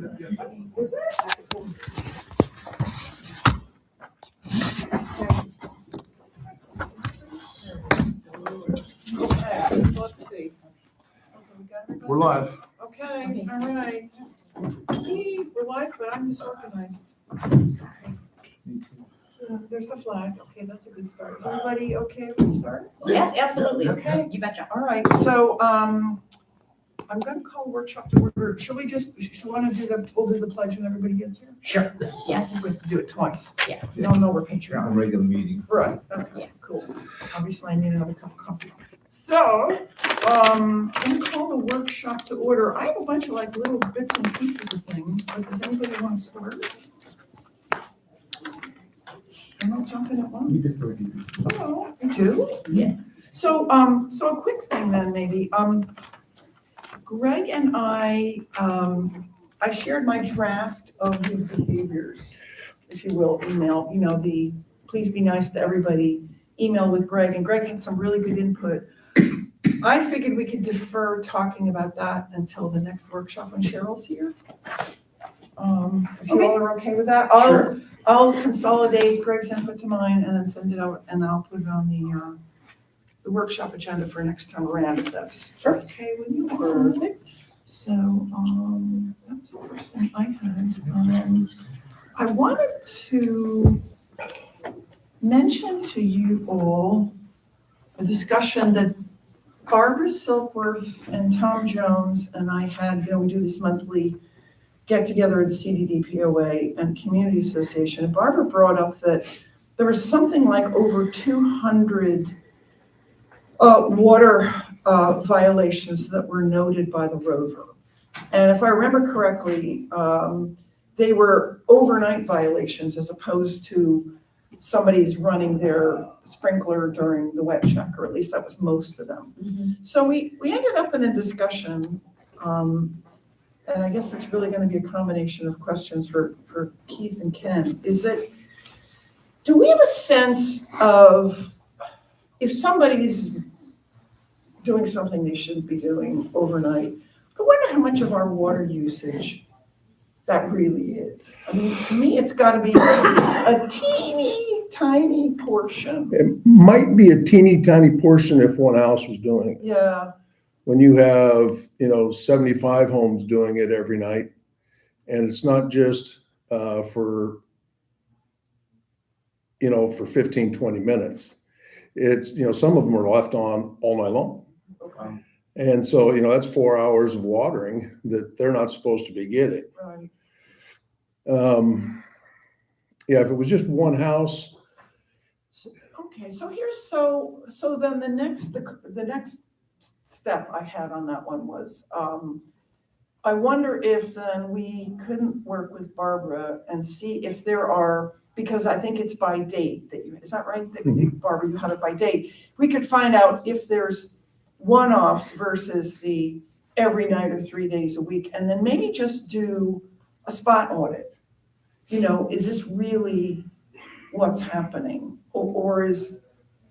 Is it? Okay, let's see. Okay, we got everybody? We're live. Okay, all right. We're live, but I'm disorganized. There's the flag. Okay, that's a good start. Is everybody okay with the start? Yes, absolutely. Okay. You betcha. All right, so, I'm gonna call workshop to order. Should we wanna do we'll do the pledge when everybody gets here? Sure. We Yes. have to do it twice. Yeah. You don't know we're On a patriotic. regular meeting. Right, okay, cool. Obviously, I need another cup of coffee. So, I'm gonna call the workshop to order. I have a bunch of like little bits and pieces of things, but does anybody want to start? I'm not jumping at once. We defer to you. Oh, you do? Yeah. So, so a quick thing then, maybe, Greg and I shared my draft of the behaviors, if you will, email, the please be nice to everybody email with Greg, and Greg had some really good input. I figured we could defer talking about that until the next workshop when Cheryl's here. If you all are okay with that, Sure. I'll consolidate Greg's input to mine and then send it out, and I'll put it on the workshop agenda for next time around, if that's okay with you. Perfect. So, that was the first thing I had. I wanted to mention to you all a discussion that Barbara Silkworth and Tom Jones and I had, we do this monthly get together at the CDD POA and Community Association. And Barbara brought up that there was something like over 200 water violations that were noted by the rover. And if I remember correctly, they were overnight violations as opposed to somebody's running their sprinkler during the wet check, or at least that was most of them. Mm-hmm. So we ended up in a discussion, and I guess it's really going to be a combination of questions for Keith and Ken. Do we have a sense of if somebody's doing something they shouldn't be doing overnight, I wonder how much of our water usage that really is. I mean, to me, it's got to be a teeny tiny portion. It might be a teeny tiny portion if one house was doing it. Yeah, When you have, 75 homes doing it every night, and it's not just for 15, 20 minutes. It's, some of them are left on all night long. okay, And so, that's 4 hours of watering that they're not supposed to be getting. right. Yeah, if it was just one house, Okay, so then the next step I had on that one was, I wonder if then we couldn't work with Barbara and see if there are, because I think it's by date is that right? Barbara, you have it by date. We could find out if there's one-offs versus the every night or 3 days a week, and then maybe just do a spot audit. Is this really what's happening? Or is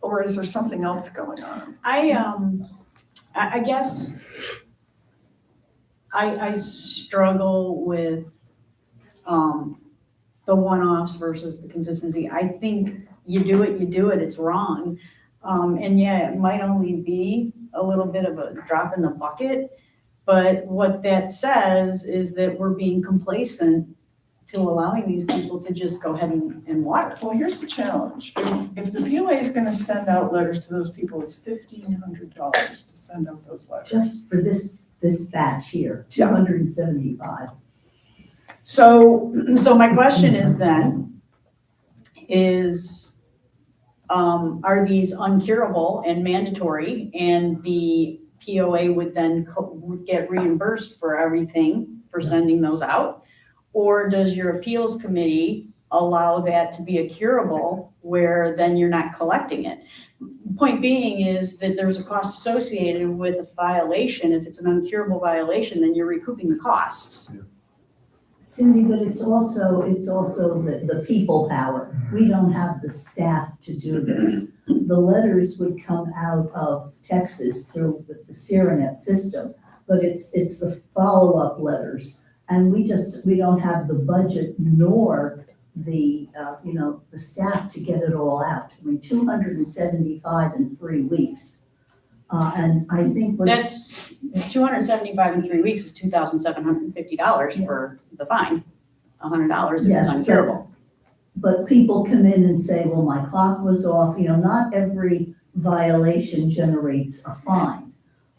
there something else going on? I guess I struggle with the one-offs versus the consistency. I think you do it, it's wrong. And yeah, it might only be a little bit of a drop in the bucket, but what that says is that we're being complacent to allowing these people to just go ahead and water. Well, here's the challenge. If the POA is going to send out letters to those people, it's $1,500 to send out those letters. Just for this batch here, Yeah. 275. So my question is then, are these uncurable and mandatory, and the POA would then would get reimbursed for everything for sending those out? Or does your appeals committee allow that to be a curable where then you're not collecting it? Point being is that there's a cost associated with a violation. If it's an uncurable violation, then you're recouping the costs. Cindy, but it's also the people power. We don't have the staff to do this. The letters would come out of Texas through the Cyranet system, but it's the follow-up letters And we don't have the budget nor the, the staff to get it all out. I mean, 275 in 3 weeks. And I think That's 275 in 3 weeks is $2,750 for the fine. $100 if Yes, it's uncurable. But people come in and say, well, my clock was off. Not every violation generates a fine.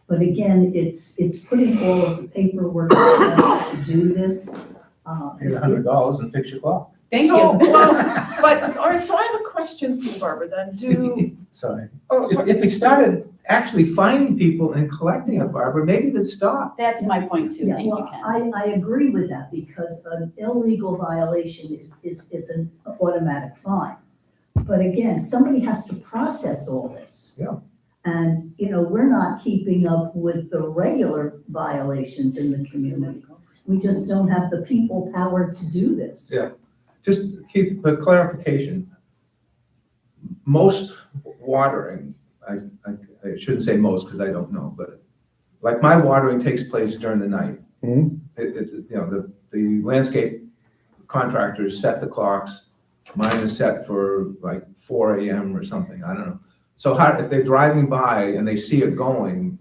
But again, it's putting all of the paperwork together to do this. Pay $100 and fix your clock. Thank So, you. well, but, all right, so I have a question for you, Barbara, then, Sorry. oh, If we started actually finding people and collecting it, Barbara, maybe they'd stop. That's my point too. Yeah, Thank you, well, Ken. I agree with that because an illegal violation is an automatic fine. But again, somebody has to process all this. Yeah. And, we're not keeping up with the regular violations in the community. We just don't have the people power to do this. Yeah. Just keep the clarification. Most watering, I shouldn't say most because I don't know, but like my watering takes place during the night. Mhm. The landscape contractors set the clocks. Mine is set for like 4 a.m. or something, I don't know. So if they're driving by and they see it going,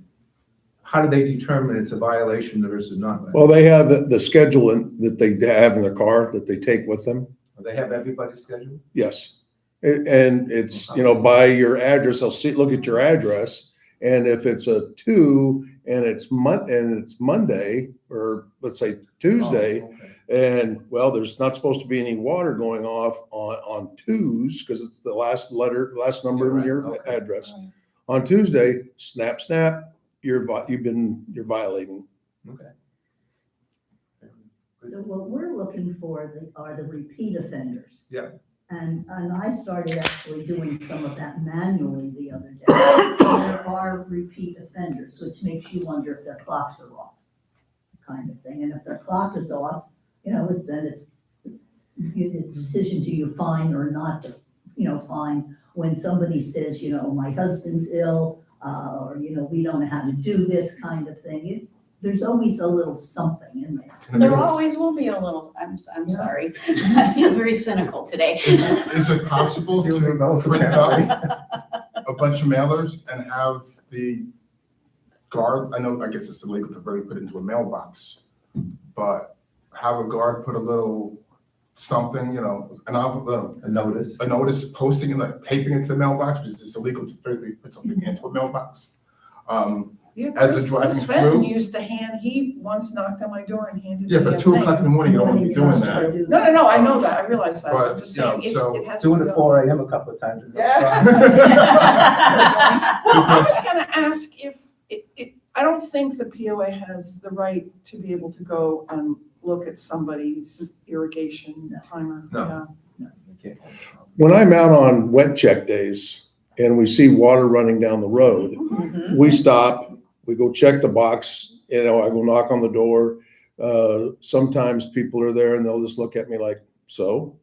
how do they determine it's a violation versus not? Well, they have the schedule that they have in their car that they take with them. Do they have everybody's schedule? Yes. And it's, by your address, they'll look at your address. And if it's a 2 and it's Monday, or let's say Tuesday, Oh, okay. and there's not supposed to be any water going off on 2s because it's the last number in your Okay. address. On Tuesday, snap, you're violating. Okay. So what we're looking for are the repeat offenders. Yeah. And I started actually doing some of that manually the other day. There are repeat offenders, which makes you wonder if their clocks are off, kind of thing. And if their clock is off, then it's the decision, do you fine or not to, fine? When somebody says, my husband's ill, or, we don't know how to do this kind of thing. There's always a little something in there. There always will be a little, I'm sorry. I feel very cynical today. Is it possible You'll be to both print apparently. out a bunch of mailers and have the guard, I guess it's illegal to really put it into a mailbox, but have a guard put a little something, A notice. a notice posting and like taping it to the mailbox because it's illegal to really put something into a mailbox. yeah, As Chris they're driving Fenton through? used to he once knocked on my door and handed Yeah, me a but 2 thing. o'clock in the morning, you don't want to be doing Morning, that. you No, I know that, I realize that, I'm But, just saying, so- it has to Do it go. at 4 a.m. a couple of times. and they'll Yeah. stop. Well, I was gonna ask if, I don't think the POA has the right to be able to go and look at somebody's irrigation timer. No. Yeah. Okay. When I'm out on wet check days and we see water running down the road, Mhm. we stop, we go check the box, I go knock on the door. Sometimes people are there and they'll just look at me like, so?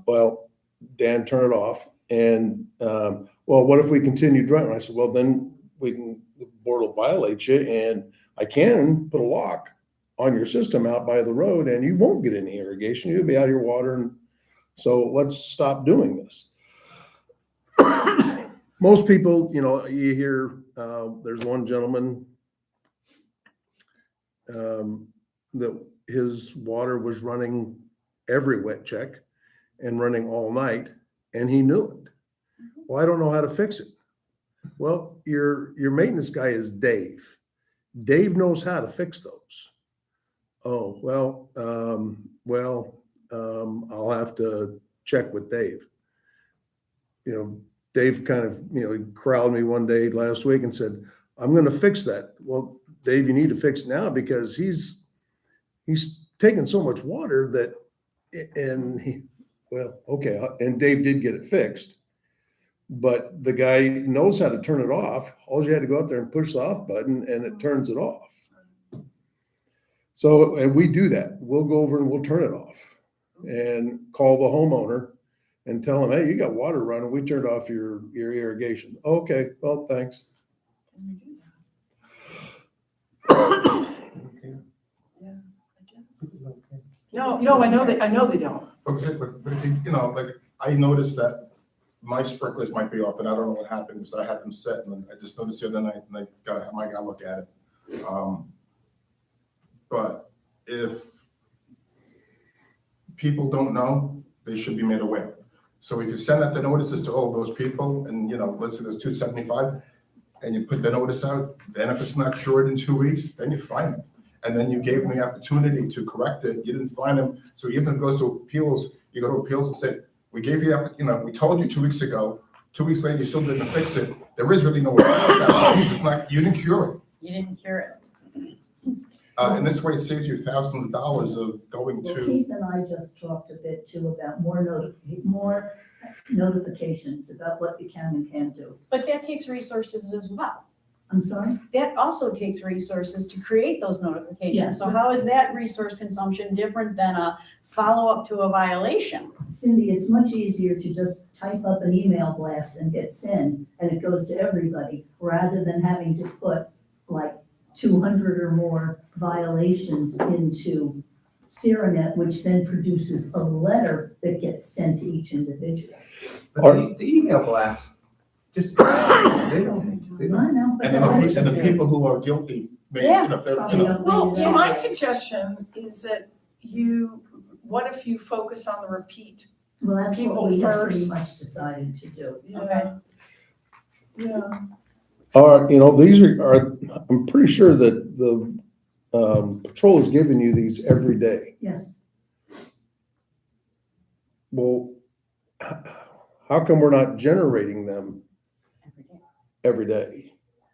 Well, Dan, turn it off. And, what if we continue driving? I said, well, then the board will violate you and I can put a lock on your system out by the road and you won't get any irrigation. You'll be out of your water. And so let's stop doing this. Most people, you hear, there's one gentleman that his water was running every wet check and running all night, and he knew it. Well, I don't know how to fix it. Well, your maintenance guy is Dave. Dave knows how to fix those. Oh, I'll have to check with Dave. Dave kind of, he corralled me one day last week and said, I'm going to fix that. Well, Dave, you need to fix it now because he's taking so much water that, okay. And Dave did get it fixed, but the guy knows how to turn it off. All you had to go out there and push the off button and it turns it off. So, and we do that. We'll go over and we'll turn it off and call the homeowner and tell him, hey, you got water running. We turned off your irrigation. Okay, well, thanks. Okay. No, I know they don't. But if you, you know, like, I noticed that my sprinklers might be off, and I don't know what happened, because I had them set, and I just noticed the other night, and I gotta have my guy look at it. But if people don't know, they should be made aware. So if you send out the notices to all those people, and, you know, let's say there's 275, and you put the notice out, then if it's not cured in 2 weeks, then you fine them. And then you gave them the opportunity to correct it, you didn't fine them, so even if it goes to appeals, you go to appeals and say, we gave you, you know, we told you 2 weeks ago, 2 weeks later, you still didn't fix it, there is really no way. It's not, you didn't cure it. You didn't cure it. And this way it saves you thousands of dollars of going Well, to, Keith and I just talked a bit too about more notifications about what you can and can't do. But that takes resources as well. I'm sorry? That also takes resources to create those notifications. Yes. So how is that resource consumption different than a follow-up to a violation? Cindy, it's much easier to just type up an email blast and hit send, and it goes to everybody, rather than having to put like 200 or more violations into Serenet, which then produces a letter that gets sent to each individual. But the email blasts, just, they don't. I know, but and the people who are guilty, maybe, you know, if they're, you know. Well, so my suggestion is that what if you focus on the repeat? Well, that's what people we have pretty first. much decided to do. Okay. Yeah. You know, these are, I'm pretty sure that the patrol is giving you these every day. Yes, Well, how come we're not generating them every day?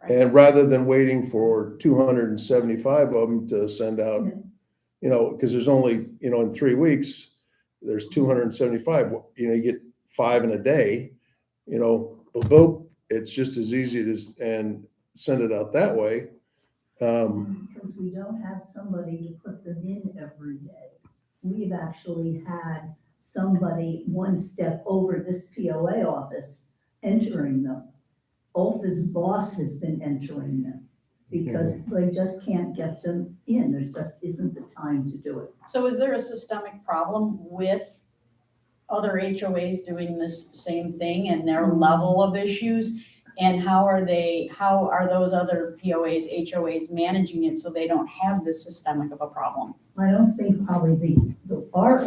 And rather than waiting for 275 of them to send out, you know, because there's only, you know, in 3 weeks, there's 275, you know, you get 5 in a day, you know, boom, it's just as easy and send it out that way. because we don't have somebody to put them in every day. We've actually had somebody one step over this POA office entering them. Olfa's boss has been entering them because they just can't get them in. There just isn't the time to do it. So is there a systemic problem with other HOAs doing this same thing and their level of issues? And how are those other POAs, HOAs managing it so they don't have this systemic of a problem? I don't think probably our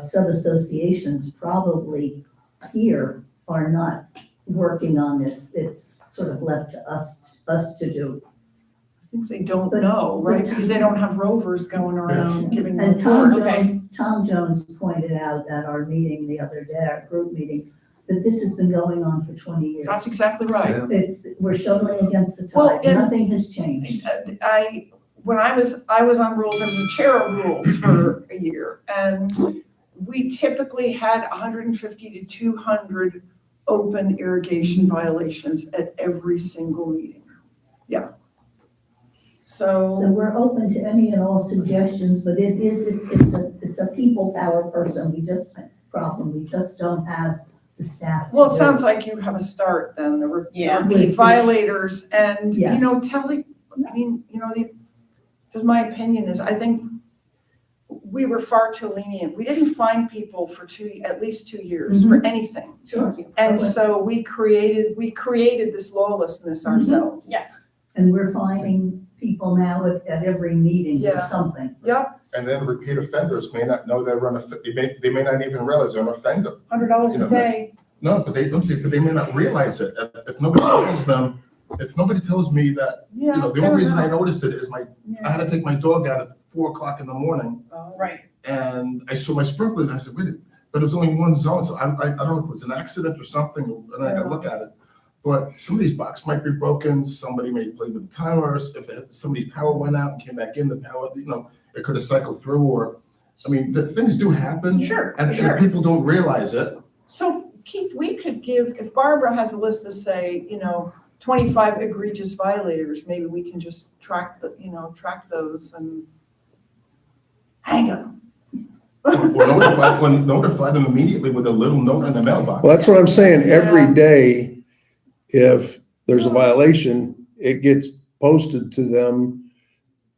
sub-associations probably here are not working on this. It's sort of left to us to do. I think they don't But- know, right? but- Because they don't have rovers going around giving And reports. Tom Jones pointed out at our meeting the other day, our group meeting, that this has been going on for 20 years. That's exactly right. We're shoveling against the Well, tide. and- Nothing has changed. When I was on rules, I was a chair of rules for a year, and we typically had 150 to 200 open irrigation violations at every single meeting. Yeah. So we're open to any and all suggestions, but it's a people power person. We just don't have the staff to Well, it do sounds like you have a start then, the Yeah. repeat violators, and, you Yes. know, just my opinion is, I think we were far too lenient. We didn't fine people for at least 2 years for anything. Sure. And so we created this lawlessness ourselves. Yes. And we're finding people now at every meeting Yeah. for something. Yep, And then repeat offenders may not know they're they may not even realize they're an offender. $100 You know, a day. No, but they may not realize it. If nobody tells them, if nobody tells me that, you Yeah, know, the fair only reason I enough. noticed it is I Yeah. had to take my dog out at 4:00 in the morning, Right. and I saw my sprinklers, and I said, wait, but it was only one zone, so I don't know if it was an accident or something, and I gotta look at it. But some of these boxes might be broken, somebody may play with the timers, if somebody's power went out and came back in, the power, you know, it could have cycled through, or, I mean, the things do happen. Sure, And sure. if people don't realize it, So Keith, we could give, if Barbara has a list of, say, 25 egregious violators, maybe we can just track those and hang them. or notify them immediately with a little note in the mailbox. Well, that's what I'm saying. Yeah. Every day, if there's a violation, it gets posted to them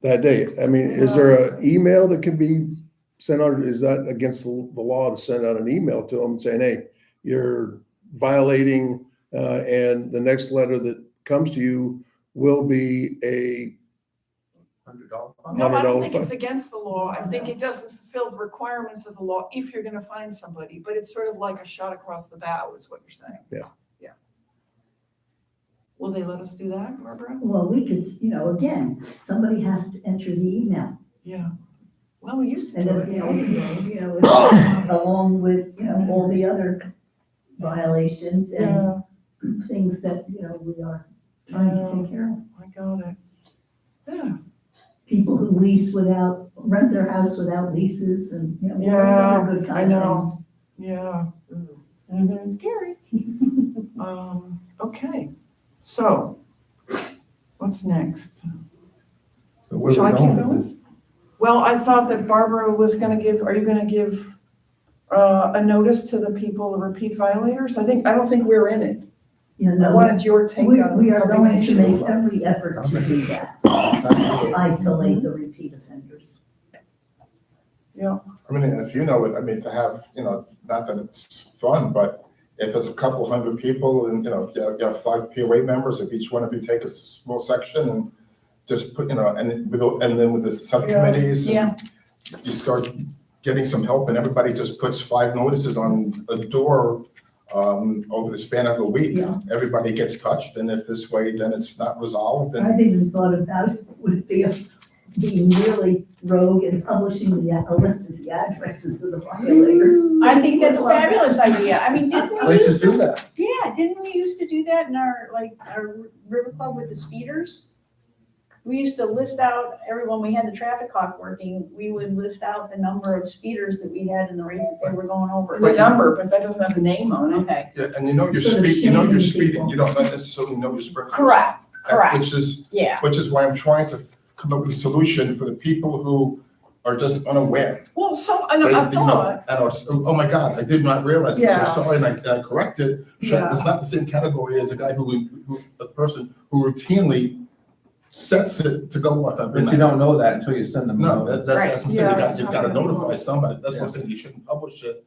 that day. I mean, is there an email that can be sent out? Is that against the law to send out an email to them saying, hey, you're violating, and the next letter that comes to you will be a $100 No, I don't think $100 it's against the law. I think it doesn't fulfill the requirements of the law if you're gonna find somebody, but it's sort of like a shot across the bow is what you're saying. Yeah. Yeah. Will they let us do that, Barbara? Well, we could, again, somebody has to enter the email. Yeah. Well, we used to And do then, it. along with, all the other violations and Yeah, things that, we are trying to take care of. I got it. Yeah. People who rent their house without leases and, all those Yeah, other good I kind of know. things. Yeah. Mhm. Scary. Okay, so what's next? So where Shall we I keep going with going? this? Well, I thought that Barbara was gonna give, are you gonna give a notice to the people, the repeat violators? I don't think we're in it. I wanted your take We, on we are how big going the to issue make was. every effort to do that, to isolate the repeat offenders. Yeah, I mean, if you know it, I mean, to have, not that it's fun, but if there's a couple hundred people and, you have 5 POA members, if each one of you take a small section and just put, and then with the subcommittees. Yeah. You start getting some help and everybody just puts 5 notices on a door over the span of a week. Yeah. Everybody gets touched, and if this way, then it's not resolved, and I've even thought about it, would it be being really rogue and publishing a list of the addresses of the violators? I think that's a fabulous idea. I mean, didn't we Places used to, do that. yeah, didn't we used to do that in our River Club with the speeders? We used to list out when we had the traffic clock working, we would list out the number of speeders that we had and the rates that they were going over. the number, but that doesn't have a name on it. Okay, yeah, and you're Sort of speeding, shaming people. you don't necessarily know you're speeding. correct, correct, Which is why I'm trying to come up with a solution for the people who are just unaware. Well, so, They, I thought, and are, oh my God, I did not realize, I'm Yeah. so sorry, and I corrected. Yeah. It's not the same category as a guy a person who routinely sets it to go off every But you night. don't know that until you send them. No, a- that's what I'm saying, Yeah. you've got to notify somebody, that's what I'm Yeah. saying, you shouldn't publish it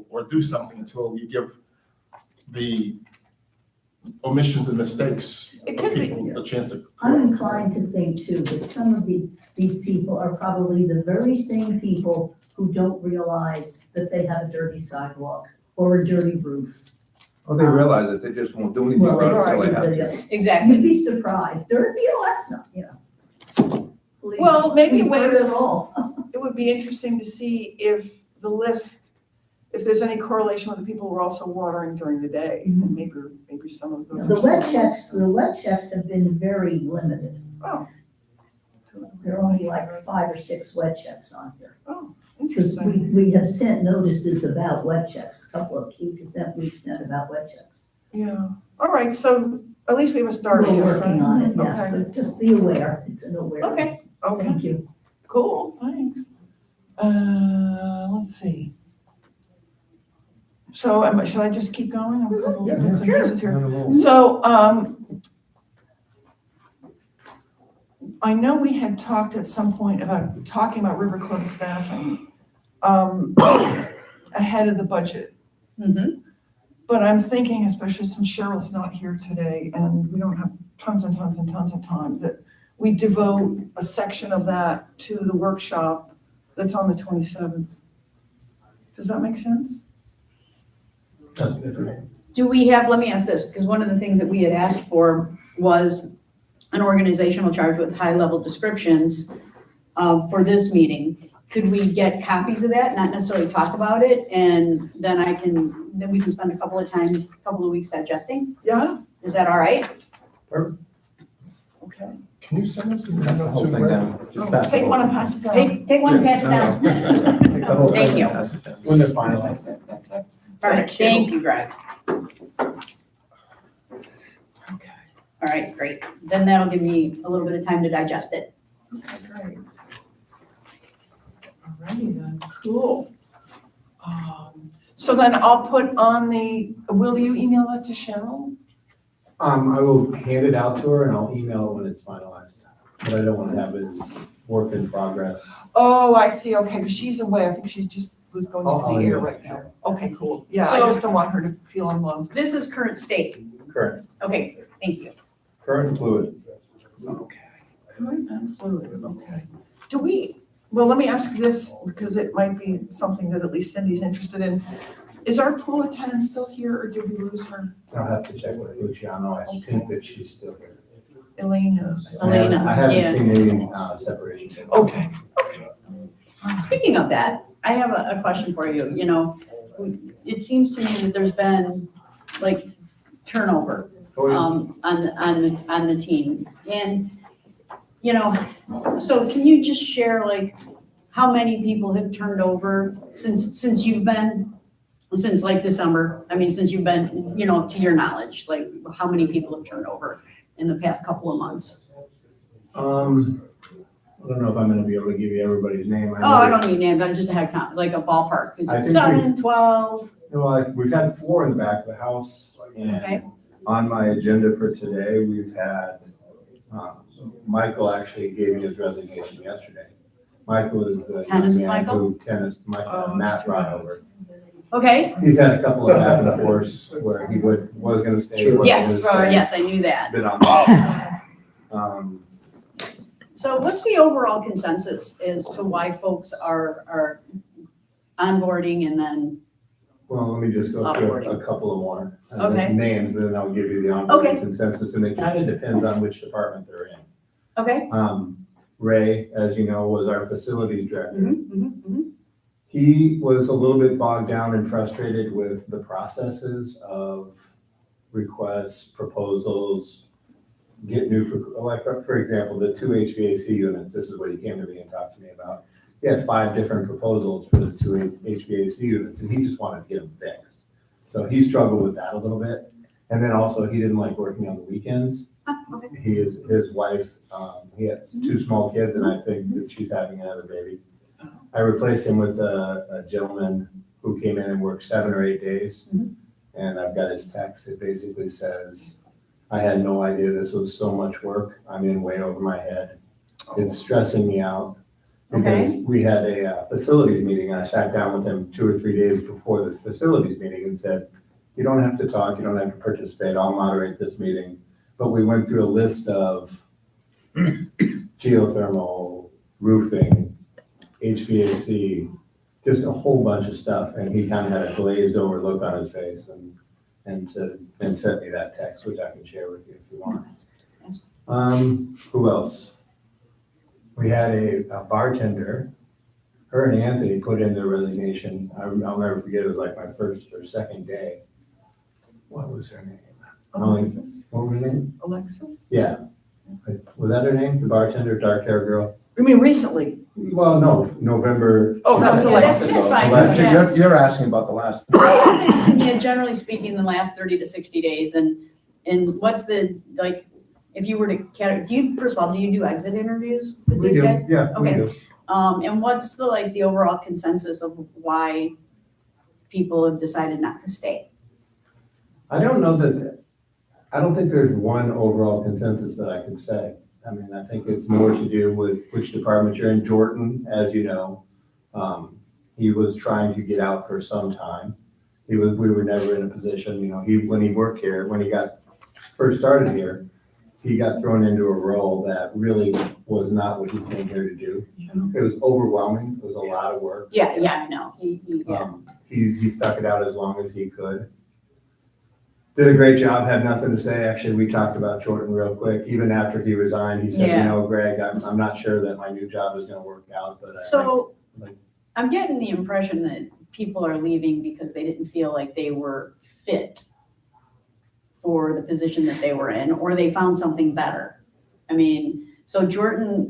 or do something until you give the omissions and mistakes It of could be, people a chance to. I'm inclined to think too, that some of these people are probably the very same people who don't realize that they have a dirty sidewalk or a dirty roof. Oh, they realize it, they just won't do anything Well, about it until they have they- to. exactly. You'd be surprised, dirty, that's not, Believe Well, me, maybe we've when- heard it all. it would be interesting to see if the list, if there's any correlation with the people who are also watering during the day. And maybe some of those. The are wet checks have been very limited. Oh. There are only like 5 or 6 wet checks on here. Because Interesting. we have sent notices about wet checks, a couple of key consent we've sent about wet checks. Yeah, all right, so at least we have a start We're here, working on it, yes, Okay. but just be aware, it's an awareness. Okay, Thank you. cool, thanks. Let's see. So should I just keep going? I'm a couple Yeah, bits and sure. pieces here. Sure. So, I know we had talked at some point about talking about River Club staffing, ahead of the budget. Mhm. But I'm thinking, especially since Cheryl's not here today and we don't have tons and tons and tons of time, that we devote a section of that to the workshop that's on the 27th. Does that make sense? Do we have, let me ask this, because one of the things that we had asked for was an organizational chart with high-level descriptions for this meeting. Could we get copies of that, not necessarily talk about it, and then we can spend a couple of weeks digesting? Yeah, Is that all right? okay. Can you send us the Pass the whole thing down. Just pass Take it one over. and pass it down. Take one and pass it down. Take the whole thing Thank and you. pass it down. When they're finalized. Perfect, thank you, Greg. Okay, All right, great. Then that'll give me a little bit of time to digest it. okay, great. Alrighty then, cool. So then I'll put on will you email that to Cheryl? I will hand it out to her and I'll email it when it's finalized. but I don't wanna have it as work in progress. Oh, I see, okay, because she's away, I think she just was going into Oh, the air yeah. right now. Okay, cool, yeah, I So- just don't want her to feel alone. This is current state. Current, Okay, thank you. current fluid. Okay. Current and fluid, okay. Do we, well, let me ask this, because it might be something that at least Cindy's interested in. Is our pool attendant still here, or did we lose her? I'll have to check with Luciano, I think that she's still here. Elena? Elena, I haven't yeah. seen any, separation. Okay, Speaking of that, I have a question for you. You know, it seems to me that there's been like turnover on the team. And, you know, so can you just share like how many people have turned over since you've been, since like December? I mean, since you've been, you know, to your knowledge, like how many people have turned over in the past couple of months? I don't know if I'm gonna be able to give you everybody's name. Oh, I don't need names, I just had like a ballpark. Is I it think 7, 12? Well, we've had 4 in the back of the house, Okay. and on my agenda for today, we've had, Michael actually gave me his resignation yesterday. Michael is the Tennis young man Michael? who Oh, Matt that's brought right. over. Okay, He's had a couple of back and forths where he was gonna stay. wasn't yes, gonna stay. yes, I knew that. Been on. So what's the overall consensus as to why folks are onboarding and then, Well, let me just go through a couple of more Okay. names, then I'll give you the Okay. ongoing consensus, and it kind of depends on which department they're in. okay? Ray, as you know, was our facilities director. Mhm. He was a little bit bogged down and frustrated with the processes of requests, proposals, get new, like, for example, the 2 HVAC units, this is what he came to me and talked to me about. He had 5 different proposals for the 2 HVAC units, and he just wanted to get them fixed. So he struggled with that a little bit. And then also, he didn't like working on the weekends. Okay. His wife, he has 2 small kids, and I think that she's having another baby. I replaced him with a gentleman who came in and worked 7 or 8 days. Mhm. And I've got his text. It basically says, I had no idea this was so much work. I'm in way over my head. It's stressing me out. Because we had a facilities meeting, and I sat down with him 2 or 3 days before this facilities meeting and said, you don't have to talk, you don't have to participate, I'll moderate this meeting. But we went through a list of geothermal, roofing, HVAC, just a whole bunch of stuff, and he kind of had a glazed over look on his face and sent me that text, which I can share with you if you want. Who else? We had a bartender, her and Anthony put in their resignation. I'll never forget, it was like my first or second day. What was her name? Alexis? What was her name? Alexis? Yeah. Was that her name? The bartender, dark hair girl? You mean recently? Well, no, November. Oh, that was Yeah, that's- Alexis. that's fine. Alexis. Yeah. You're asking about the last. Yeah, generally speaking, the last 30 to 60 days, and what's the, like, if you were to, first of all, do you do exit interviews with We these do, guys? yeah, we Okay. do. And what's the, like, the overall consensus of why people have decided not to stay? I don't think there's one overall consensus that I could say. I mean, I think it's more to do with which department you're in. Jordan, as you know, he was trying to get out for some time. We were never in a position, you know, when he worked here, when he got first started here, he got thrown into a role that really was not what he came here to do. It was overwhelming. It was a lot of work. Yeah, I know. Yeah. He stuck it out as long as he could. Did a great job, had nothing to say. Actually, we talked about Jordan real quick. Even after he resigned, he said, Yeah. Greg, I'm not sure that my new job is gonna work out, but So like- I'm getting the impression that people are leaving because they didn't feel like they were fit for the position that they were in, or they found something better. I mean, so Jordan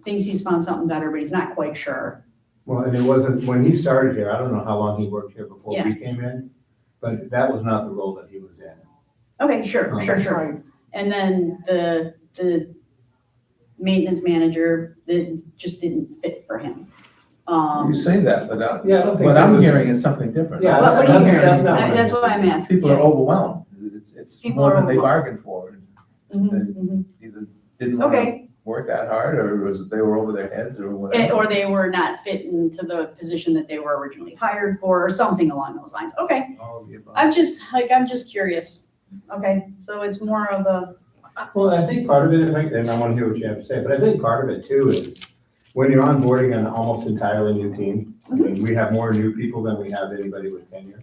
thinks he's found something better, but he's not quite sure. Well, and it wasn't, when he started here, I don't know how long he worked here before Yeah. we came in, but that was not the role that he was in. Okay, sure. That's right. And then the maintenance manager, that just didn't fit for him. You say that, but Yeah, I don't think what that I'm was- hearing is something different. Yeah, What are you that's- hearing? that's not what That's I- why I'm asking. People are yeah. overwhelmed. It's People more are than they overwhelmed. bargained for. Mhm, mhm. Either didn't want to Okay, work that hard, or was it they were over their heads, or whatever? Or they were not fit into the position that they were originally hired for, or something along those lines. Okay, All of the above. I'm just curious. Okay, so it's more of a, Well, I think part of it, and I want to hear what you have to say, but I think part of it too is when you're onboarding an almost entirely new team, I mean, we have more new people than we have anybody with tenure.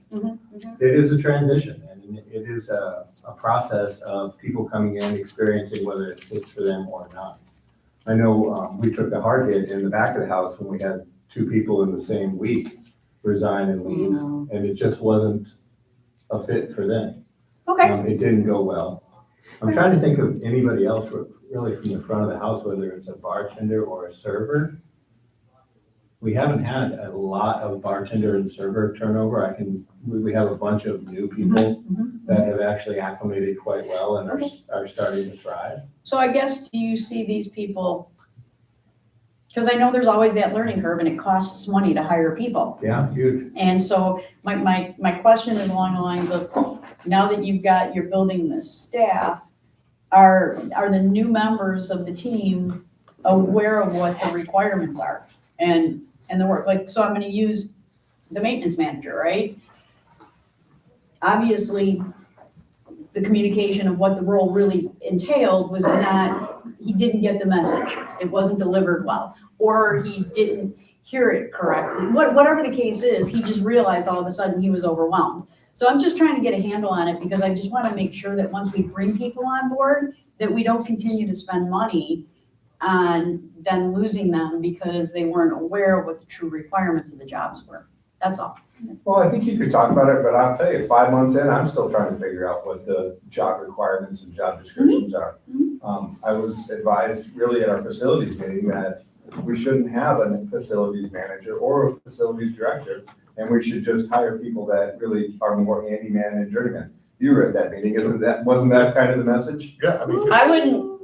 It is a transition, and it is a process of people coming in, experiencing whether it fits for them or not. I know we took the hard hit in the back of the house when we had 2 people in the same week resign and leave, and it just wasn't a fit for them. okay. It didn't go well. I'm trying to think of anybody else really from the front of the house, whether it's a bartender or a server. We haven't had a lot of bartender and server turnover. We have a bunch of new people that have actually acclimated quite well and are starting to thrive. So I guess, do you see these people, because I know there's always that learning curve and it costs money to hire people. Yeah, huge. And so my question is along the lines of, now that you're building this staff, are the new members of the team aware of what the requirements are and the work? Like, so I'm gonna use the maintenance manager, right? Obviously, the communication of what the role really entailed was not, he didn't get the message. It wasn't delivered well, or he didn't hear it correctly. Whatever the case is, he just realized all of a sudden he was overwhelmed. So I'm just trying to get a handle on it because I just want to make sure that once we bring people on board, that we don't continue to spend money on them losing them because they weren't aware of what the true requirements of the jobs were. That's all. Well, I think you could talk about it, but I'll tell you, 5 months in, I'm still trying to figure out what the job requirements and job descriptions are. I was advised really at our facilities meeting that we shouldn't have a facilities manager or a facilities director, and we should just hire people that really are more handyman and journeyman. You were at that meeting, wasn't that kind of the message? Yeah, I mean. I wouldn't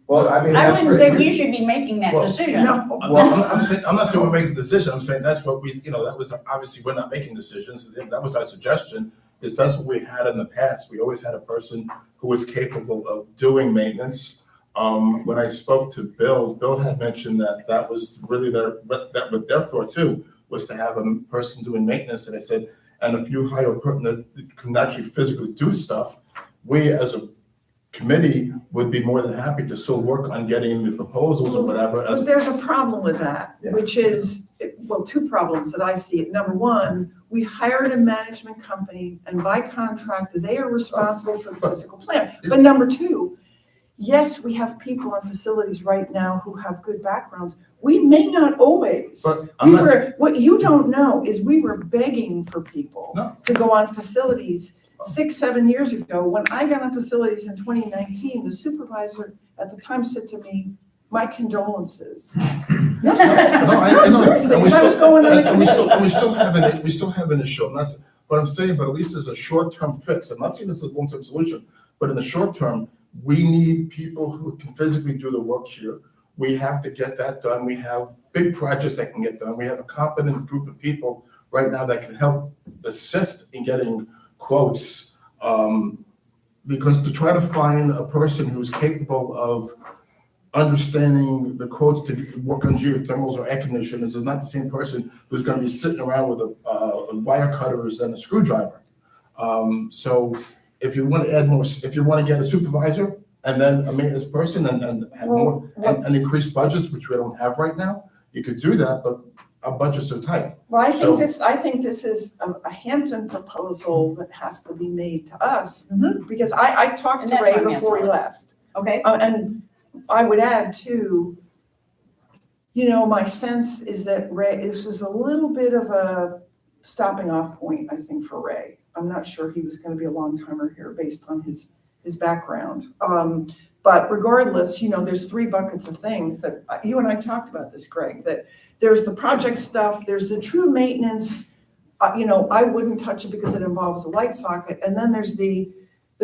that's say great. we should be making that Well, decision. No. I'm not saying we're making a decision, I'm saying that's what that was, obviously, we're not making decisions, that was our suggestion, is that's what we had in the past, we always had a person who was capable of doing maintenance. When I spoke to Bill had mentioned that was really what their thought too, was to have a person doing maintenance, and I said, and if you hire a person that can actually physically do stuff, we as a committee would be more than happy to still work on getting the proposals or whatever. But there's a problem with that, Yeah. which is, well, 2 problems that I see. Number 1, we hired a management company, and by contract, they are responsible for the physical plant. But number 2, yes, we have people in facilities right now who have good backgrounds. We may not always. But I'm not, What you don't know is we were begging for people No. to go on facilities 6, 7 years ago. When I got on facilities in 2019, the supervisor at the time said to me, "My condolences." No, seriously, No, I no, know. seriously, And we 'cause I was still- going on the and we committee. still have an issue, and that's what I'm saying, but at least as a short-term fix, I'm not saying this is a long-term solution, but in the short term, we need people who can physically do the work here. We have to get that done, we have big projects that can get done, we have a competent group of people right now that can help assist in getting quotes. Because to try to find a person who's capable of understanding the quotes to work on geothermals or air conditioners is not the same person who's gonna be sitting around with a wire cutters and a screwdriver. So if you want to add more, if you want to get a supervisor and then a maintenance person and have more, and increase budgets, which we don't have right now, you could do that, but our budgets are tight. Well, So- I think this is a Hampton proposal that has to be made to us, because I talked And to that's Ray what I'm before he asking. left. Okay, And I would add too, my sense is that Ray, this is a little bit of a stopping off point, I think, for Ray. I'm not sure he was gonna be a long timer here based on his background. But regardless, there's 3 buckets of things that, you and I talked about this, Greg, that there's the project stuff, there's the true maintenance, I wouldn't touch it because it involves a light socket, and then there's the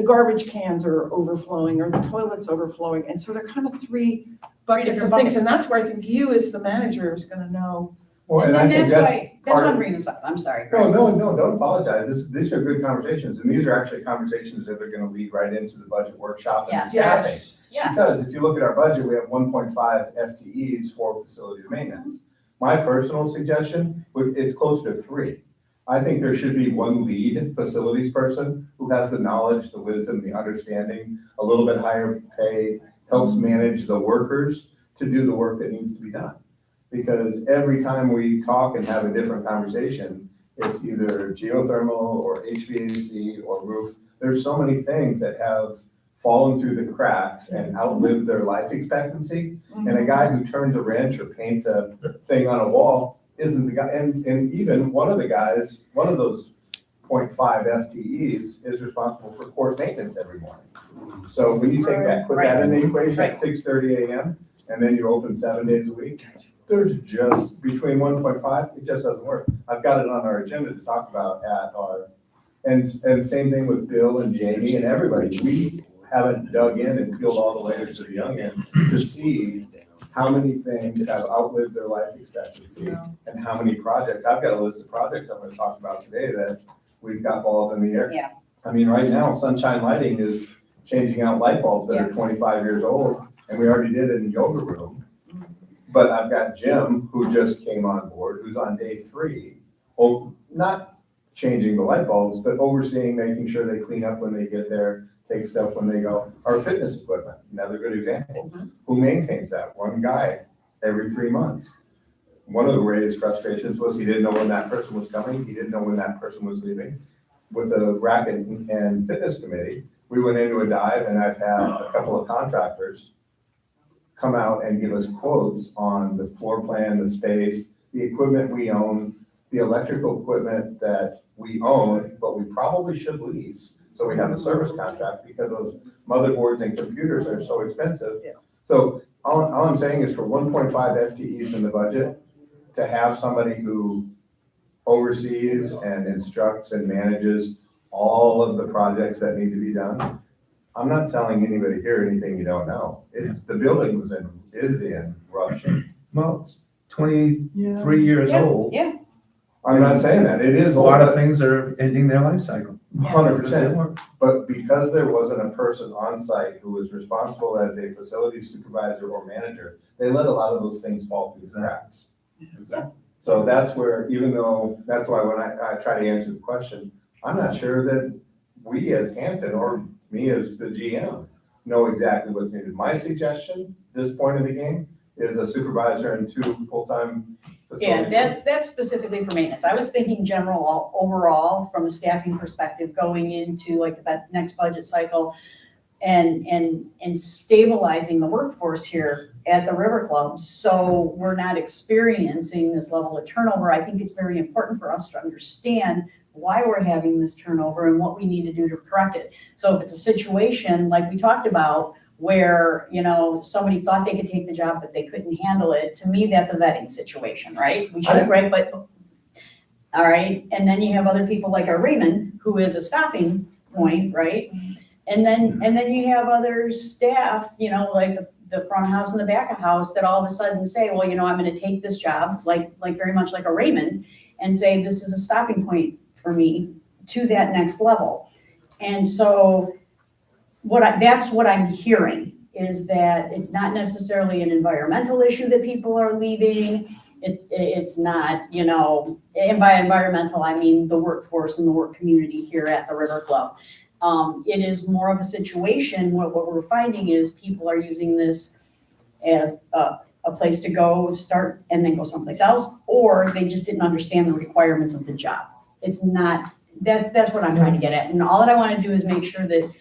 garbage cans are overflowing or the toilet's overflowing, and so they're kind of 3 buckets of different things, buckets. and that's where I think you as the manager is gonna know Well, And and I then think that's that's why, that's why part I'm of- bringing this up, I'm sorry. No, don't apologize. These are good conversations, and these are actually conversations that are gonna lead right into the budget workshop and Yes. staffing. Yes, Because if you look at our budget, we have 1.5 FTEs for facility maintenance. My personal suggestion, it's closer to 3. I think there should be one lead facilities person who has the knowledge, the wisdom, the understanding, a little bit higher pay, helps manage the workers to do the work that needs to be done. Because every time we talk and have a different conversation, it's either geothermal or HVAC or roof. There's so many things that have fallen through the cracks and outlived their life expectancy. And a guy who turns a wrench or paints a thing on a wall isn't the guy. And even one of the guys, one of those 0.5 FTEs is responsible for court maintenance every morning. So when you take that, put that in the equation Right. at 6:30 AM, and then you open 7 days a week, there's just, between 1.5, it just doesn't work. I've got it on our agenda to talk about at our, and same thing with Bill and Jamie and everybody. We haven't dug in and peeled all the layers to the young end to see how many things have outlived their life expectancy and how many projects. I've got a list of projects I'm gonna talk about today that we've got balls in the air. Yeah. I mean, right now, Sunshine Lighting is changing out light bulbs that are 25 years old, and we already did it in the yoga room. But I've got Jim, who just came on board, who's on day 3, not changing the light bulbs, but overseeing, making sure they clean up when they get there, take stuff when they go. Our fitness equipment, another good example. Who maintains that? One guy every 3 months. One of the raised frustrations was he didn't know when that person was coming, he didn't know when that person was leaving. With the rack and fitness committee, we went into a dive, and I've had a couple of contractors come out and give us quotes on the floor plan, the space, the equipment we own, the electrical equipment that we own, but we probably should lease. So we have a service contract because those motherboards and computers are so expensive. Yeah. So all I'm saying is for 1.5 FTEs in the budget, to have somebody who oversees and instructs and manages all of the projects that need to be done. I'm not telling anybody here anything you don't know. The building is in rough shape. Well, it's 23 years Yeah, old. yeah. I'm not saying that. It is A lot of things are ending their life cycle. 100%. But because there wasn't a person on site who was responsible as a facility supervisor or manager, they let a lot of those things fall through the cracks. So that's where, even though, that's why when I try to answer the question, I'm not sure that we as Hampton or me as the GM know exactly what's needed. My suggestion, this point of the game, is a supervisor and 2 full-time facility. Yeah, that's specifically for maintenance. I was thinking general, overall, from a staffing perspective, going into like that next budget cycle and stabilizing the workforce here at the River Club, so we're not experiencing this level of turnover. I think it's very important for us to understand why we're having this turnover and what we need to do to correct it. So if it's a situation like we talked about, where, somebody thought they could take the job, but they couldn't handle it, to me, that's a vetting situation, right? We should, right, but, all right, and then you have other people like our Raymond, who is a stopping point, right? And then you have other staff, like the front house and the back of house, that all of a sudden say, well, I'm gonna take this job, like very much like a Raymond, and say, this is a stopping point for me to that next level. And so that's what I'm hearing, is that it's not necessarily an environmental issue that people are leaving. It's not, and by environmental, I mean the workforce and the work community here at the River Club. It is more of a situation where what we're finding is people are using this as a place to go, start, and then go someplace else, or they just didn't understand the requirements of the job. It's not, that's what I'm trying to get at. And all that I want to do is make sure that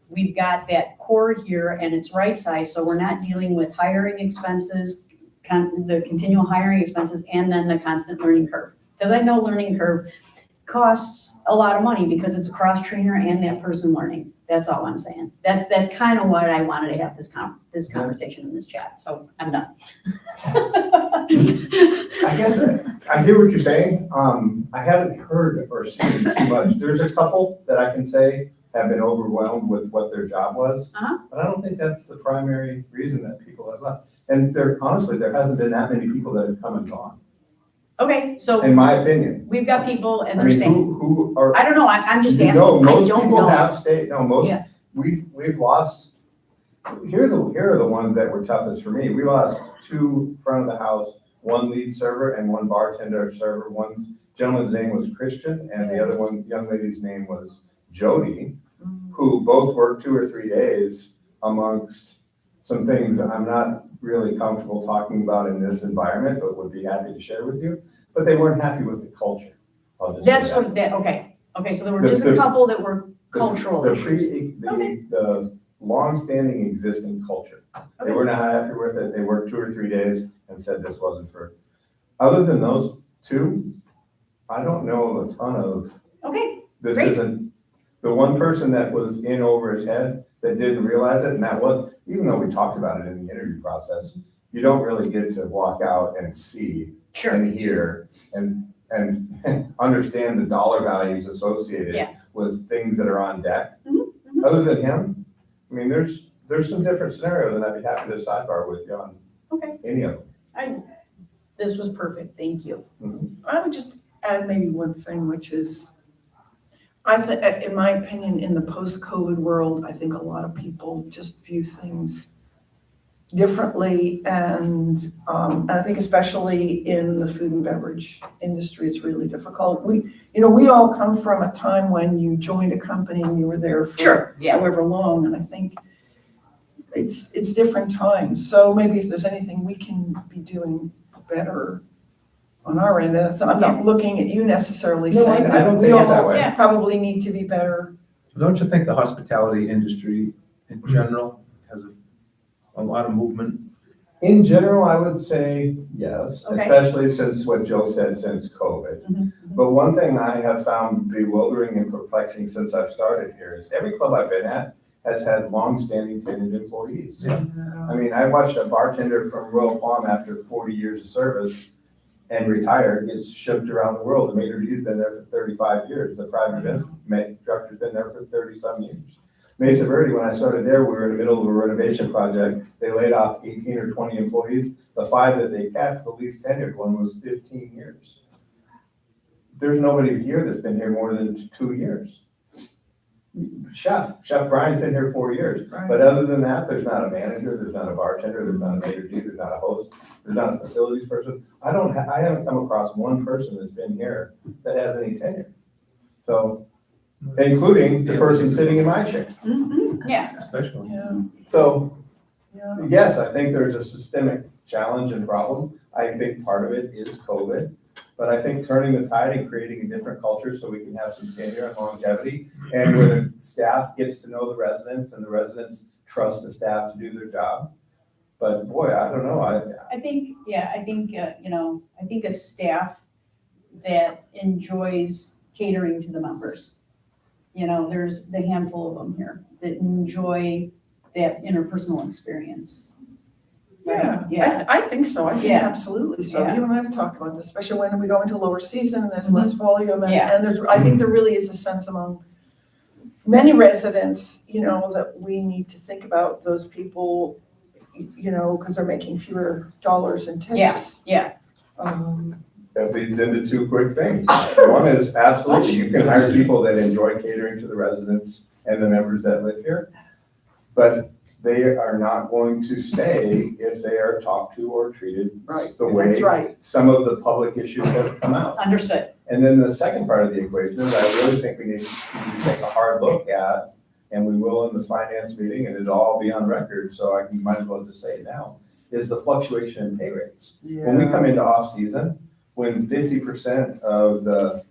we've got that core here and it's right size, so we're not dealing with hiring expenses, the continual hiring expenses, and then the constant learning curve. Because I know learning curve costs a lot of money because it's a cross trainer and that person learning. That's all I'm saying. That's kind of what I wanted to have this conversation in this chat. So I'm done. I guess I hear what you're saying. I haven't heard or seen too much. There's a couple that I can say have been overwhelmed with what their job was. But I don't think that's the primary reason that people have left. And honestly, there hasn't been that many people that have come and gone. Okay, so in my opinion. we've got people and I they're mean, staying. who are, I don't know, I'm just you asking, know, I most don't people know. have stayed, no, most, Yeah. we've lost, here are the ones that were toughest for me. We lost 2 front of the house, 1 lead server and 1 bartender server. One gentleman's name was Christian and the other Yes. one, young lady's name was Jody, who both worked 2 or 3 days amongst some things that I'm not really comfortable talking about in this environment, but would be happy to share with you. But they weren't happy with the culture. I'll just say That's that. what, okay, so there were The- just a the- couple that were cultural The issues. the longstanding existing culture. They Okay. were not happy with it. They worked 2 or 3 days and said this wasn't for, other than those 2, I don't know a ton of, Okay, this Great. isn't, the one person that was in over his head that didn't realize it, and that was, even though we talked about it in the interview process, you don't really get to walk out and see sure, and hear and understand the dollar values associated Yeah. with things that are on deck. Mhm, Other than him, I mean, there's some different scenarios, and I'd be happy to sidebar with you on okay. any of them. This was perfect, thank you. I would just add maybe one thing, which is, I think, in my opinion, in the post-COVID world, I think a lot of people just view things differently, and I think especially in the food and beverage industry, it's really difficult. We all come from a time when you joined a company and you were there for Sure, yeah. however long, and I think it's different times. So maybe if there's anything we can be doing better on our end, I'm not looking at you necessarily No, saying I don't that think we it that all way. Yeah. probably need to be better. Don't you think the hospitality industry in general has a lot of movement? In general, I would say yes, Okay. especially since what Joe said, since COVID. Mhm, But one thing I have found bewildering and perplexing since I've started here is every club I've been at has had long-standing tenured employees. Yeah. I mean, I watched a bartender from Royal Palm after 40 years of service and retired, gets shipped around the world. The maitre d's been there for 35 years. The private events director's been there for 30-some years. Mesa Verde, when I started there, we were in the middle of a renovation project. They laid off 18 or 20 employees. The 5 that they kept, the least tenured one was 15 years. There's nobody here that's been here more than 2 years. Chef Brian's been here 4 years. Right. But other than that, there's not a manager, there's not a bartender, there's not a maitre d', there's not a host, there's not a facilities person. I haven't come across one person that's been here that has any tenure. So, including the person sitting in my chair. mhm, yeah, Especially. Yeah, So, yeah. yes, I think there's a systemic challenge and problem. I think part of it is COVID. But I think turning the tide and creating a different culture so we can have some tenure and longevity, and where the staff gets to know the residents and the residents trust the staff to do their job. But boy, I don't know, I think a staff that enjoys catering to the members. There's the handful of them here that enjoy that interpersonal experience. Right? Yeah, I think so. I think Yeah. absolutely so. Yeah. You and I have talked about this, especially when we go into lower season and there's less volume. Yeah. And I think there really is a sense among many residents, that we need to think about those people, because they're making fewer dollars in tips. Yeah. that leads into 2 quick things. One is absolutely, you can hire people that enjoy catering to the residents and the members that live here. But they are not going to stay if they are talked to or treated Right, the way that's right. some of the public issues have come out. Understood. And then the second part of the equation is I really think we need to take a hard look at, and we will in the finance meeting, and it'll all be on record, so I might as well just say it now, is the fluctuation in pay rates. When we come into off-season, when 50% of the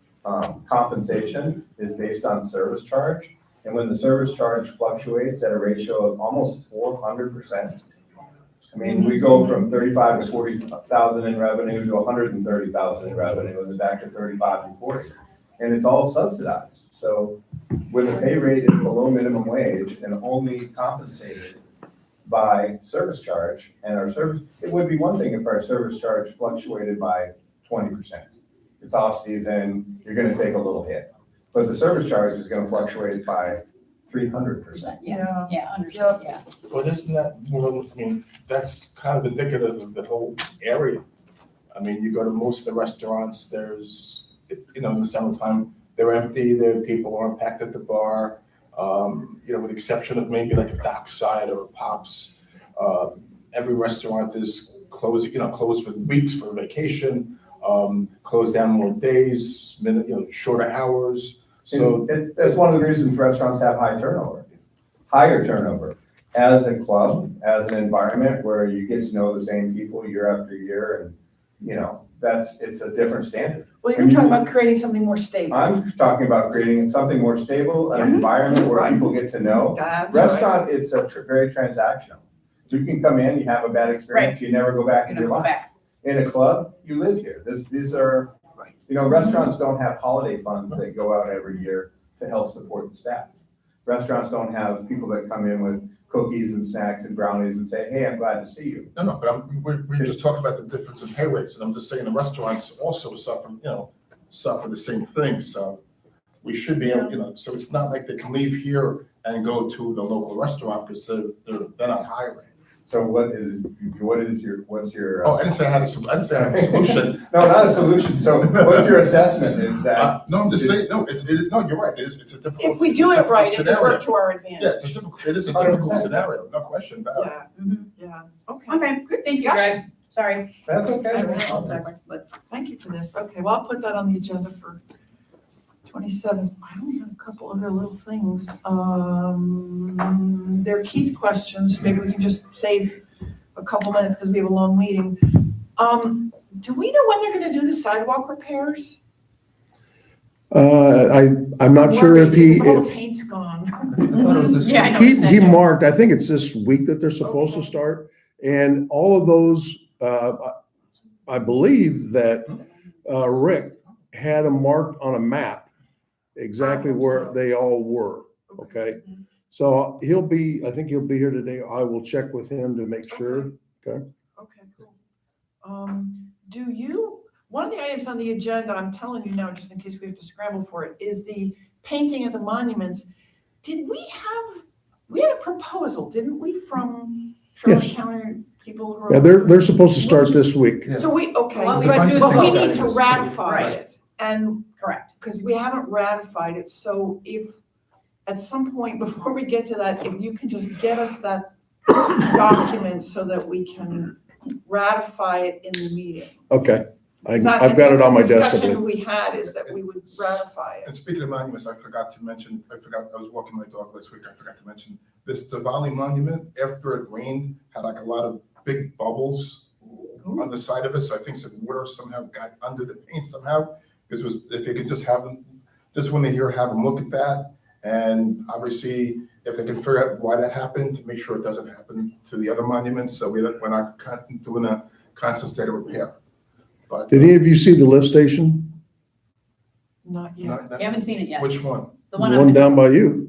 compensation is based on service charge, and when the service charge fluctuates at a ratio of almost 400%, I mean, we go from 35 to 40,000 in revenue to 130,000 in revenue, and then back to 35 and 40. And it's all subsidized. So when the pay rate is below minimum wage and only compensated by service charge, and it would be one thing if our service charge fluctuated by 20%. It's off-season, you're gonna take a little hit. But the service charge is gonna fluctuate by 300%. Yeah, understood, yeah. But isn't that, that's kind of indicative of the whole area. I mean, you go to most of the restaurants, there's, in the summertime, they're empty, people aren't packed at the bar. With the exception of maybe like a Dockside or a Pops, every restaurant is closed, closed for weeks for vacation, closed down more days, shorter hours. So That's one of the reasons restaurants have higher turnover. As a club, as an environment where you get to know the same people year after year, and, it's a different standard. Well, you're talking about creating something more stable. I'm talking about creating something more stable, an environment where people get to know. That's right. Restaurant, it's very transactional. You can come in, you have a bad experience, you never go back in your Go life. back. In a club, you live here. These are, restaurants don't have holiday funds that go out every year to help support the staff. Restaurants don't have people that come in with cookies and snacks and brownies and say, hey, I'm glad to see you. No, but we're just talking about the difference in pay rates, and I'm just saying the restaurants also suffer the same thing, so we should be able, so it's not like they can leave here and go to the local restaurant because they're not hiring. So what's your? I didn't say I had a solution. No, not a solution. So what's your assessment is that? No, I'm just saying, no, you're right, it's a difficult. If we do it right, it will work to our advantage. Yeah, it is a difficult scenario, no question about it. Yeah, okay. Okay, Good thank you, discussion. Greg. Sorry. That's okay. But Thank you for this. Okay, well, I'll put that on the agenda for 27th. I only have a couple other little things. They're Keith questions. Maybe we can just save a couple minutes because we have a long meeting. Do we know when they're going to do the sidewalk repairs? I'm not sure if Because all the paint's gone. Yeah, I know. he marked, I think it's this week that they're supposed to start. And all of those, I believe that Rick had them marked on a map, exactly where they all were, okay? So I think he'll be here today. I will check with him to make sure. Okay, cool. One of the items on the agenda, I'm telling you now, just in case we have to scramble for it, is the painting of the monuments. We had a proposal, didn't we, from Charlotte Yes. County people who are. Yeah, they're supposed to start this week. So okay, Well, we but have to do but we is need to vote. ratify Right. it. And correct. because we haven't ratified it, so if at some point before we get to that, if you can just get us that document so that we can ratify it in the meeting. Okay, Is that- I've got it on my the desk. I discussion believe. we had is that we would ratify it. And speaking of monuments, I forgot, I was walking my dog last week, I forgot to mention, this Diwali monument, after it rained, had like a lot of big bubbles on the side of it, so I think some water somehow got under the paint somehow. If you could just have them, just when they're here, have them look at that, and obviously, if they can figure out why that happened, to make sure it doesn't happen to the other monuments, so we're not doing a constant state of repair. But Did any of you see the lift station? Not yet. not- You haven't seen it yet. Which one? The The one one on down by you?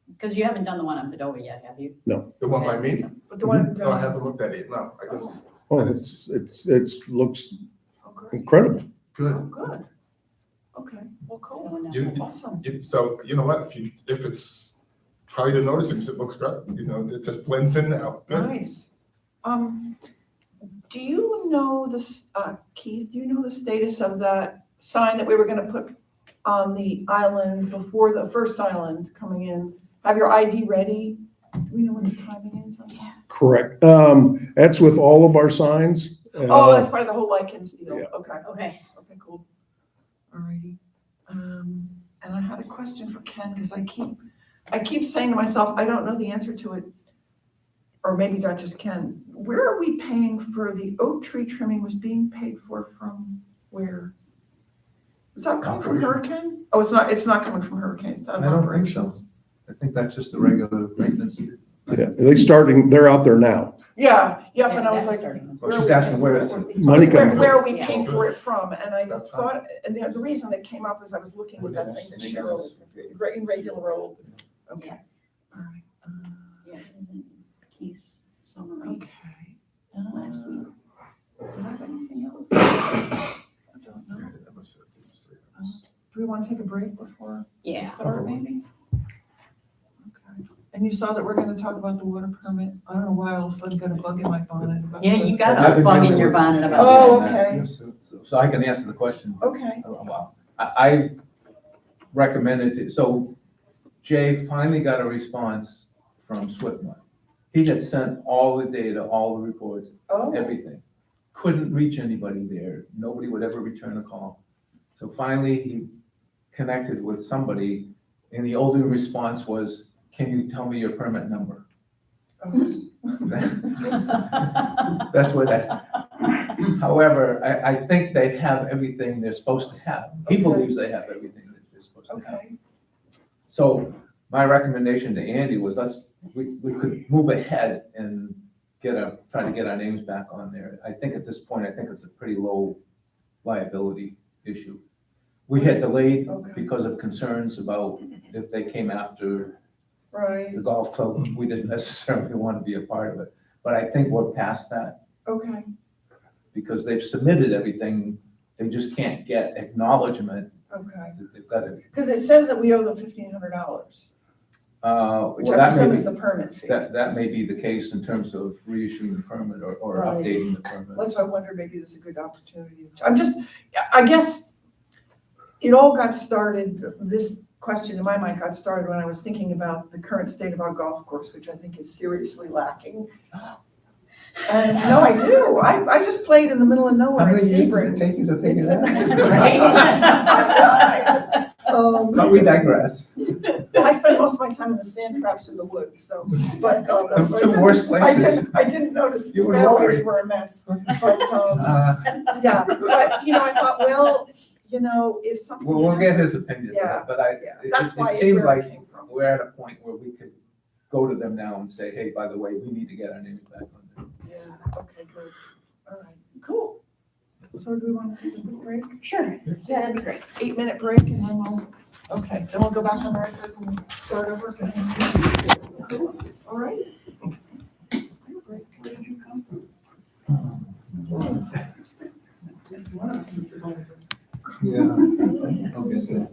because you haven't done the one on Padova yet, have you? The one by me? But the one. No, I haven't looked at it, no, I just, Oh, it looks Oh, great. incredible. Oh, good. good. Okay, well, The cool. one down You- there. Awesome. So, you know what, if it's, probably to notice it, 'cause it looks great, it just blends in now. Good. Nice. Do you know this, Keith, do you know the status of that sign that we were gonna put on the island before the first island coming in? Have your ID ready? Do we know when the timing is on that? Correct. That's with all of our signs. Oh, that's part of the whole Lycans deal. yeah. Okay, Okay. okay, cool. Alrighty. And I had a question for Ken, because I keep saying to myself, I don't know the answer to it. Or maybe not just Ken. Where are we paying for the oak tree trimming was being paid for from where? Is that coming from Hurricane? Oh, it's not coming from Hurricane. It's out of I don't think so. operations. I think that's just the regular maintenance. Yeah, they're out there now. Yeah, yep, and I was That's like. starting. Well, she's asking where is it? Money coming. Where are we Yeah. paying for it from? And I That's thought, and the reason it came up is I was looking at that thing that Cheryl, in regular road. Okay, all right. Yeah, it was in Keith's summary Okay. last week. Do I have anything else? I don't know. Do we want to take a break before we Yeah. start, maybe? Okay. And you saw that we're gonna talk about the water permit. I don't know why all of a sudden got a bug in my bonnet about. Yeah, the- you got I've a been bug in dealing your with- bonnet about Oh, that. okay, So I can answer the question. okay. Well, I recommended to, so Jay finally got a response from Swiftmont. He had sent all the data, all the reports, Oh, everything. Couldn't reach anybody there. Nobody would ever return a call. So finally, he connected with somebody, and the only response was, can you tell me your permit number? That's what however, I think they have everything they're supposed to have. He Okay. believes they have everything that they're supposed to have. okay, So my recommendation to Andy was we could move ahead and try to get our names back on there. I think at this point, I think it's a pretty low liability issue. We had delayed Okay. because of concerns about if they came after right, the golf club, we didn't necessarily want to be a part of it. But I think we're past that okay, because they've submitted everything. They just can't get acknowledgement okay. that they've got it. Because it says that we owe them $1,500, which Well, I that may presume be, is the permit fee. that may be the case in terms of reissuing the permit or Right. updating the permit. That's why I wonder, maybe there's a good opportunity. I guess it all got started, this question in my mind got started when I was thinking about the current state of our golf course, which I think is seriously lacking. And no, I do. I just played in the middle of How nowhere in many years did it Sebring. take you to figure It's- that out? But we digress. I spent most of my time in the sand traps in the woods, so, but. so I The two didn't- worst places. I didn't notice You the were fairways worried. were a mess, but, Uh, yeah, but, I thought, well, if something. We'll get his opinion, Yeah, but I, Yeah, it that's why it it seemed where like it came from. we're at a point where we could go to them now and say, hey, by the way, we need to get our names back on there. Yeah, okay, good. All right, cool. So do we want to take a quick break? Sure, yeah, that'd be great. 8-minute break and then we'll go back on the record and start over. Cool. All right. Where did you come from? Yeah. Okay.